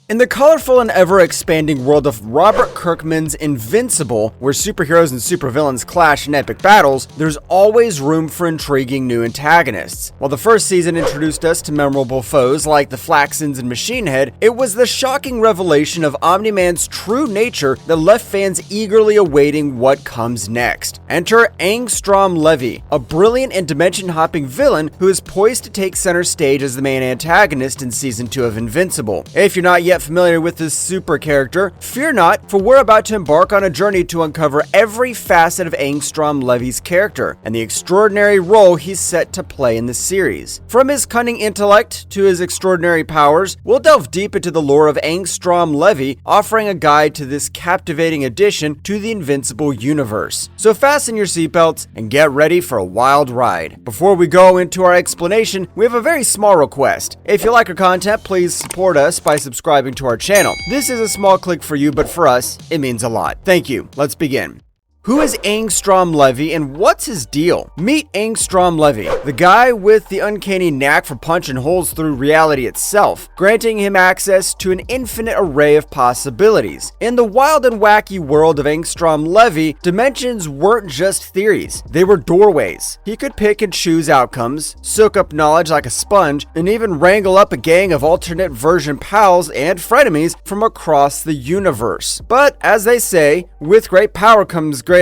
In the colorful and ever-expanding world of Robert Kirkman's Invincible, where superheroes and supervillains clash in epic battles, there's always room for intriguing new antagonists. While the first season introduced us to memorable foes like the Flaxons and Machine Head, it was the shocking revelation of Omni-Man's true nature that left fans eagerly awaiting what comes next. Enter Angstrom Levy, a brilliant and dimension-hopping villain who is poised to take center stage as the main antagonist in Season 2 of Invincible. If you're not yet familiar with this super character, fear not, for we're about to embark on a journey to uncover every facet of Angstrom Levy's character and the extraordinary role he's set to play in the series. From his cunning intellect to his extraordinary powers, we'll delve deep into the lore of Angstrom Levy, offering a guide to this captivating addition to the Invincible universe. So fasten your seatbelts and get ready for a wild ride. Before we go into our explanation, we have a very small request. If you like our content, please support us by subscribing to our channel. This is a small click for you, but for us, it means a lot. Thank you. Let's begin. Who is Angstrom Levy and what's his deal? Meet Angstrom Levy, the guy with the uncanny knack for punching holes through reality itself, granting him access to an infinite array of possibilities. In the wild and wacky world of Angstrom Levy, dimensions weren't just theories, they were doorways. He could pick and choose outcomes, soak up knowledge like a sponge, and even wrangle up a gang of alternate version pals and frenemies from across the universe. But as they say, with great power comes great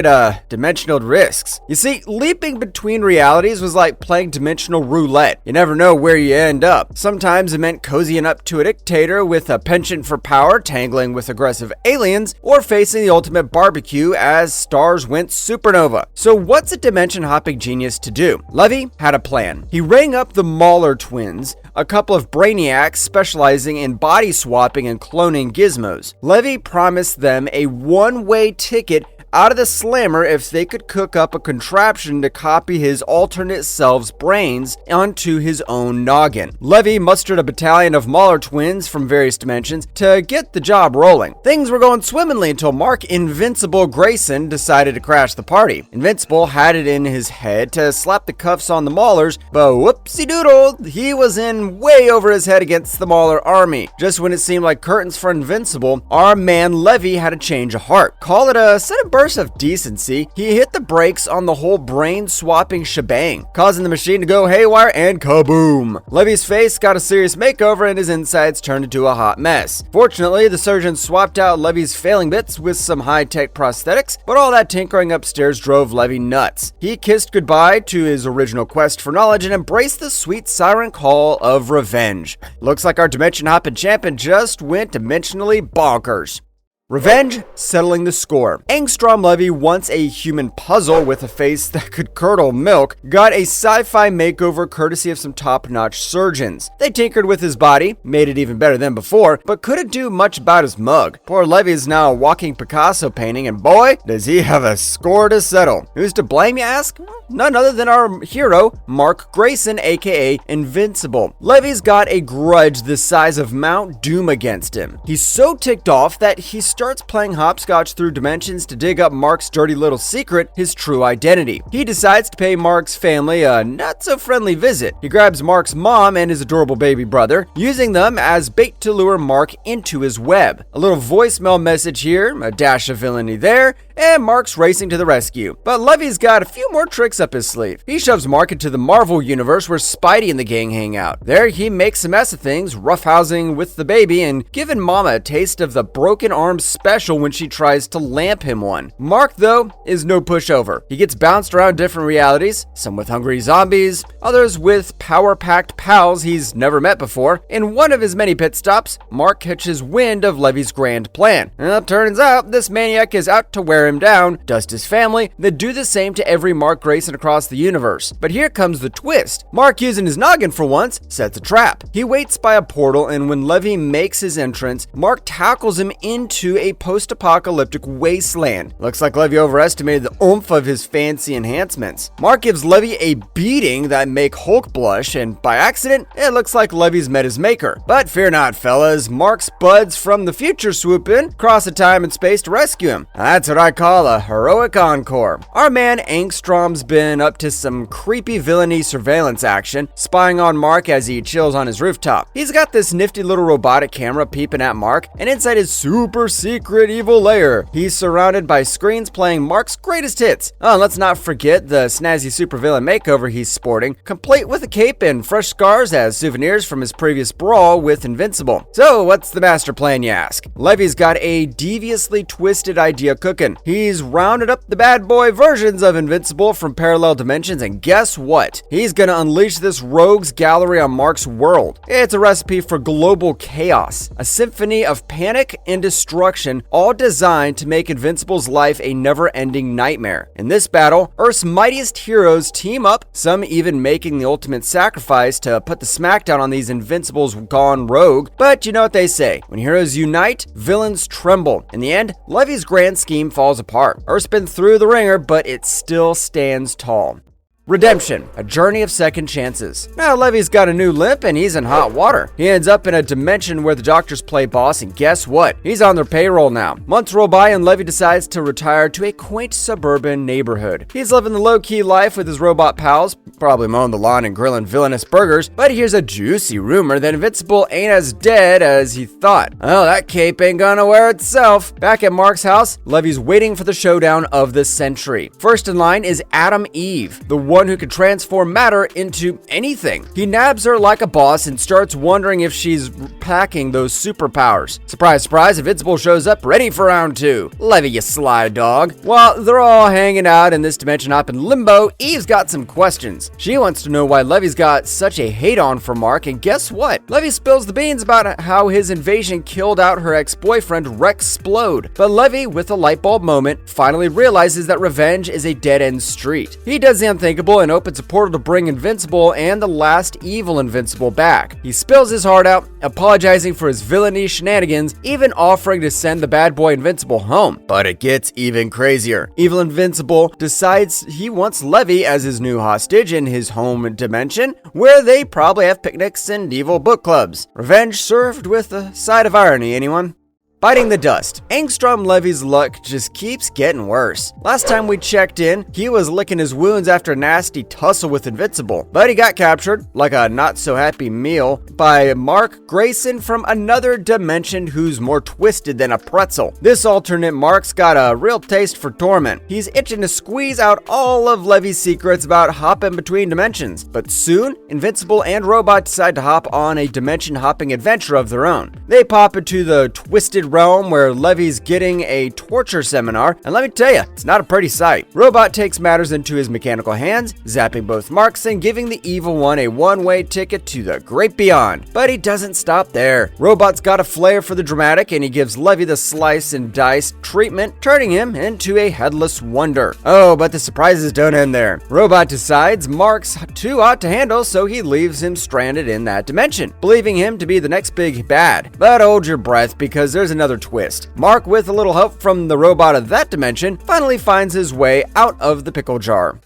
dimensional risks. You see, leaping between realities was like playing dimensional roulette. You never know where you end up. Sometimes it meant cozying up to a dictator with a penchant for power, tangling with aggressive aliens, or facing the ultimate barbecue as stars went supernova. So what's a dimension-hopping genius to do? Levy had a plan. He rang up the Mauler twins, a couple of brainiacs specializing in body swapping and cloning gizmos. Levy promised them a one-way ticket out of the slammer if they could cook up a contraption to copy his alternate self's brains onto his own noggin. Levy mustered a battalion of Mauler twins from various dimensions to get the job rolling. Things were going swimmingly until Mark Invincible Grayson decided to crash the party. Invincible had it in his head to slap the cuffs on the Maulers, but whoopsie doodle, he was in way over his head against the Mauler army. Just when it seemed like curtains for Invincible, our man Levy had a change of heart. Call it a sudden burst of decency, he hit the brakes on the whole brain-swapping shebang, causing the machine to go haywire and kaboom! Levy's face got a serious makeover and his insides turned into a hot mess. Fortunately, the surgeon swapped out Levy's failing bits with some high-tech prosthetics, but all that tinkering upstairs drove Levy nuts. He kissed goodbye to his original quest for knowledge and embraced the sweet siren call of revenge. Looks like our dimension-hopping champion just went dimensionally bonkers. Revenge settling the score. Angstrom Levy, once a human puzzle with a face that could curdle milk, got a sci-fi makeover courtesy of some top-notch surgeons. They tinkered with his body, made it even better than before, but couldn't do much about his mug. Poor Levy is now a walking Picasso painting, and boy, does he have a score to settle. Who's to blame, you ask? None other than our hero, Mark Grayson, aka Invincible. Levy's got a grudge the size of Mount Doom against him. He's so ticked off that he starts playing hopscotch through dimensions to dig up Mark's dirty little secret, his true identity. He decides to pay Mark's family a not-so-friendly visit. He grabs Mark's mom and his adorable baby brother, using them as bait to lure Mark into his web. A little voicemail message here, a dash of villainy there, and Mark's racing to the rescue. But Levy's got a few more tricks up his sleeve. He shoves Mark into the Marvel universe where Spidey and the gang hang out. There he makes a mess of things, roughhousing with the baby and giving Mama a taste of the broken arm special when she tries to lamp him one. Mark, though, is no pushover. He gets bounced around different realities, some with hungry zombies, others with power-packed pals he's never met before. In one of his many pit stops, Mark catches wind of Levy's grand plan. Turns out this maniac is out to wear him down, dust his family, then do the same to every Mark Grayson across the universe. But here comes the twist. Mark, using his noggin for once, sets a trap. He waits by a portal, and when Levy makes his entrance, Mark tackles him into a post-apocalyptic wasteland. Looks like Levy overestimated the oomph of his fancy enhancements. Mark gives Levy a beating that make Hulk blush, and by accident, it looks like Levy's met his maker. But fear not, fellas, Mark's buds from the future swoop in, cross the time and space to rescue him. That's what I call a heroic encore. Our man Angstrom's been up to some creepy villainy surveillance action, spying on Mark as he chills on his rooftop. He's got this nifty little robotic camera peeping at Mark, and inside his super secret evil lair, he's surrounded by screens playing Mark's greatest hits. Oh, and let's not forget the snazzy supervillain makeover he's sporting, complete with a cape and fresh scars as souvenirs from his previous brawl with Invincible. So, what's the master plan, you ask? Levy's got a deviously twisted idea cooking. He's rounded up the bad boy versions of Invincible from parallel dimensions, and guess what? He's gonna unleash this rogues gallery on Mark's world. It's a recipe for global chaos, a symphony of panic and destruction, all designed to make Invincible's life a never-ending nightmare. In this battle, Earth's mightiest heroes team up, some even making the ultimate sacrifice to put the smackdown on these Invincibles gone rogue. But you know what they say, when heroes unite, villains tremble. In the end, Levy's grand scheme falls apart. Earth's been through the ringer, but it still stands tall. Redemption, a journey of second chances. Now Levy's got a new limp and he's in hot water. He ends up in a dimension where the doctors play boss, and guess what? He's on their payroll now. Months roll by and Levy decides to retire to a quaint suburban neighborhood. He's living the low-key life with his robot pals, probably mowing the lawn and grilling villainous burgers, but he hears a juicy rumor that Invincible ain't as dead as he thought. Oh, that cape ain't gonna wear itself. Back at Mark's house, Levy's waiting for the showdown of the century. First in line is Atom Eve, the one who can transform matter into anything. He nabs her like a boss and starts wondering if she's packing those superpowers. Surprise, surprise, Invincible shows up ready for round two. Levy, you sly dog. While they're all hanging out in this dimension hop in limbo, Eve's got some questions. She wants to know why Levy's got such a hate-on for Mark, and guess what? Levy spills the beans about how his invasion killed out her ex-boyfriend Rexplode. But Levy, with a light bulb moment, finally realizes that revenge is a dead-end street. He does the unthinkable and opens a portal to bring Invincible and the last evil Invincible back. He spills his heart out, apologizing for his villainy shenanigans, even offering to send the bad boy Invincible home. But it gets even crazier. Evil Invincible decides he wants Levy as his new hostage in his home dimension, where they probably have picnics and evil book clubs. Revenge served with a side of irony, anyone? Biting the dust. Angstrom Levy's luck just keeps getting worse. Last time we checked in, he was licking his wounds after a nasty tussle with Invincible, but he got captured, like a not-so-happy meal, by Mark Grayson from another dimension who's more twisted than a pretzel. This alternate Mark's got a real taste for torment. He's itching to squeeze out all of Levy's secrets about hopping between dimensions, but soon, Invincible and Robot decide to hop on a dimension-hopping adventure of their own. They pop into the twisted realm where Levy's getting a torture seminar, and let me tell you, it's not a pretty sight. Robot takes matters into his mechanical hands, zapping both Marks and giving the evil one a one-way ticket to the great beyond. But he doesn't stop there. Robot's got a flair for the dramatic, and he gives Levy the slice and dice treatment, turning him into a headless wonder. Oh, but the surprises don't end there. Robot decides Mark's too hot to handle, so he leaves him stranded in that dimension, believing him to be the next big bad. But hold your breath, because there's another twist. Mark, with a little help from the robot of that dimension, finally finds his way out of the pickle jar.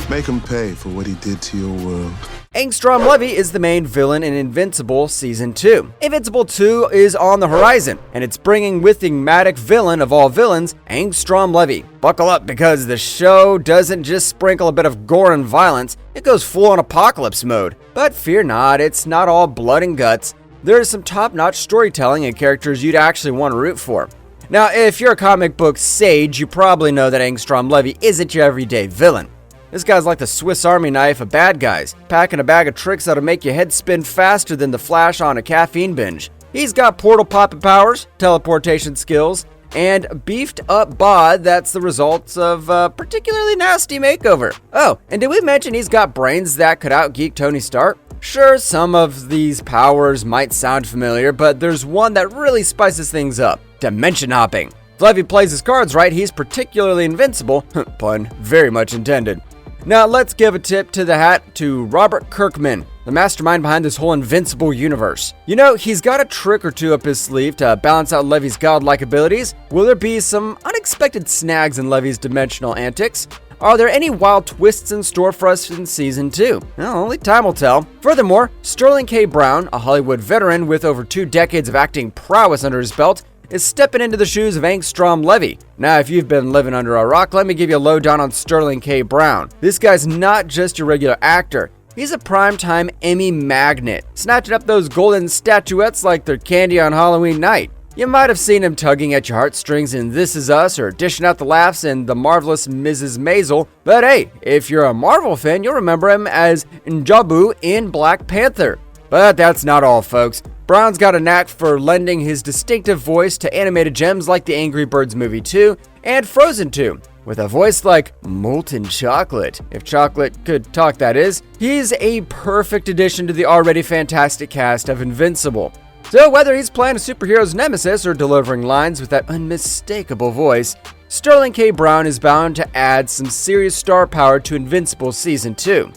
Make him pay for what he did to your world. Angstrom Levy is the main villain in Invincible Season 2. Invincible 2 is on the horizon, and it's bringing with the enigmatic villain of all villains, Angstrom Levy. Buckle up, because the show doesn't just sprinkle a bit of gore and violence, it goes full-on apocalypse mode. But fear not, it's not all blood and guts. There is some top-notch storytelling and characters you'd actually want to root for. Now, if you're a comic book sage, you probably know that Angstrom Levy isn't your everyday villain. This guy's like the Swiss Army knife of bad guys, packing a bag of tricks that'll make your head spin faster than the Flash on a caffeine binge. He's got portal popping powers, teleportation skills, and beefed up bod that's the results of a particularly nasty makeover. Oh, and did we mention he's got brains that could outgeek Tony Stark? Sure, some of these powers might sound familiar, but there's one that really spices things up: dimension hopping. If Levy plays his cards right, he's particularly invincible, pun very much intended. Now let's give a tip to the hat to Robert Kirkman, the mastermind behind this whole Invincible universe. You know, he's got a trick or two up his sleeve to balance out Levy's godlike abilities. Will there be some unexpected snags in Levy's dimensional antics? Are there any wild twists in store for us in Season 2? Well, only time will tell. Furthermore, Sterling K. Brown, a Hollywood veteran with over 2 decades of acting prowess under his belt, is stepping into the shoes of Angstrom Levy. Now, if you've been living under a rock, let me give you a lowdown on Sterling K. Brown. This guy's not just your regular actor. He's a primetime Emmy magnet, snatching up those golden statuettes like they're candy on Halloween night. You might have seen him tugging at your heartstrings in This Is Us or dishing out the laughs in The Marvelous Mrs. Maisel, but hey, if you're a Marvel fan, you'll remember him as N'Jobu in Black Panther. But that's not all, folks. Brown's got a knack for lending his distinctive voice to animated gems like the Angry Birds movie 2 and Frozen 2. With a voice like molten chocolate, if chocolate could talk that is, he's a perfect addition to the already fantastic cast of Invincible. So whether he's playing a superhero's nemesis or delivering lines with that unmistakable voice, Sterling K. Brown is bound to add some serious star power to Invincible Season 2.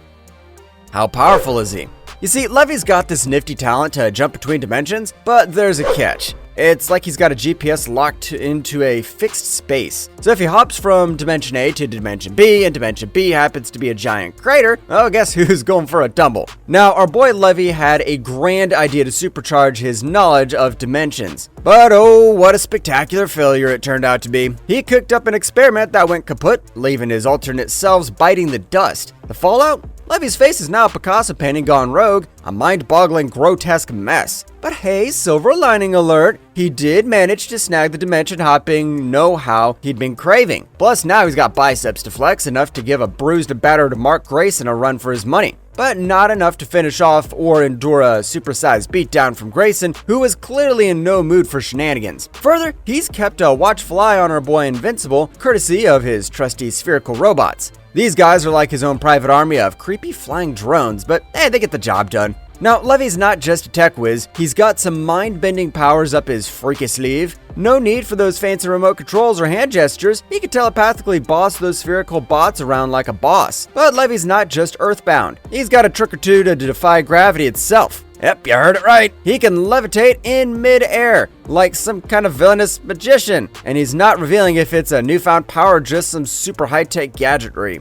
How powerful is he? You see, Levy's got this nifty talent to jump between dimensions, but there's a catch. It's like he's got a GPS locked into a fixed space. So if he hops from Dimension A to Dimension B, and Dimension B happens to be a giant crater, well, guess who's going for a tumble? Now, our boy Levy had a grand idea to supercharge his knowledge of dimensions. But oh, what a spectacular failure it turned out to be. He cooked up an experiment that went kaput, leaving his alternate selves biting the dust. The fallout? Levy's face is now a Picasso painting gone rogue, a mind-boggling, grotesque mess. But hey, silver lining alert, he did manage to snag the dimension-hopping know-how he'd been craving. Plus, now he's got biceps to flex, enough to give a bruised and battered Mark Grayson a run for his money. But not enough to finish off or endure a supersized beatdown from Grayson, who was clearly in no mood for shenanigans. Further, he's kept a watchful eye on our boy Invincible, courtesy of his trusty spherical robots. These guys are like his own private army of creepy flying drones, but hey, they get the job done. Now, Levy's not just a tech whiz, he's got some mind-bending powers up his freaky sleeve. No need for those fancy remote controls or hand gestures, he can telepathically boss those spherical bots around like a boss. But Levy's not just earthbound, he's got a trick or two to defy gravity itself. Yep, you heard it right. He can levitate in mid-air, like some kind of villainous magician. And he's not revealing if it's a newfound power or just some super high-tech gadgetry.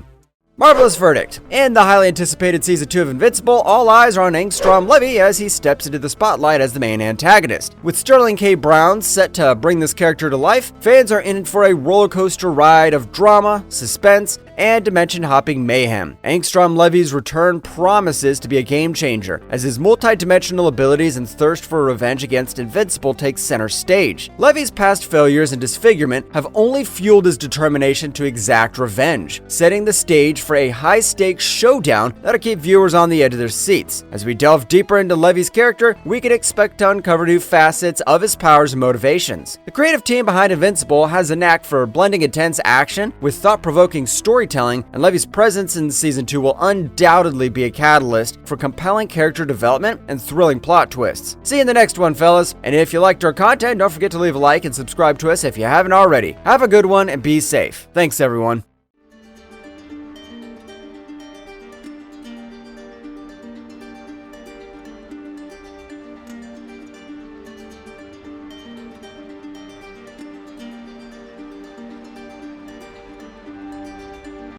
Marvelous verdict. In the highly anticipated Season 2 of Invincible, all eyes are on Angstrom Levy as he steps into the spotlight as the main antagonist. With Sterling K. Brown set to bring this character to life, fans are in for a roller coaster ride of drama, suspense, and dimension-hopping mayhem. Angstrom Levy's return promises to be a game-changer, as his multi-dimensional abilities and thirst for revenge against Invincible take center stage. Levy's past failures and disfigurement have only fueled his determination to exact revenge, setting the stage for a high-stakes showdown that'll keep viewers on the edge of their seats. As we delve deeper into Levy's character, we can expect to uncover new facets of his powers and motivations. The creative team behind Invincible has a knack for blending intense action with thought-provoking storytelling, and Levy's presence in Season 2 will undoubtedly be a catalyst for compelling character development and thrilling plot twists. See you in the next one, fellas. And if you liked our content, don't forget to leave a like and subscribe to us if you haven't already. Have a good one and be safe. Thanks, everyone.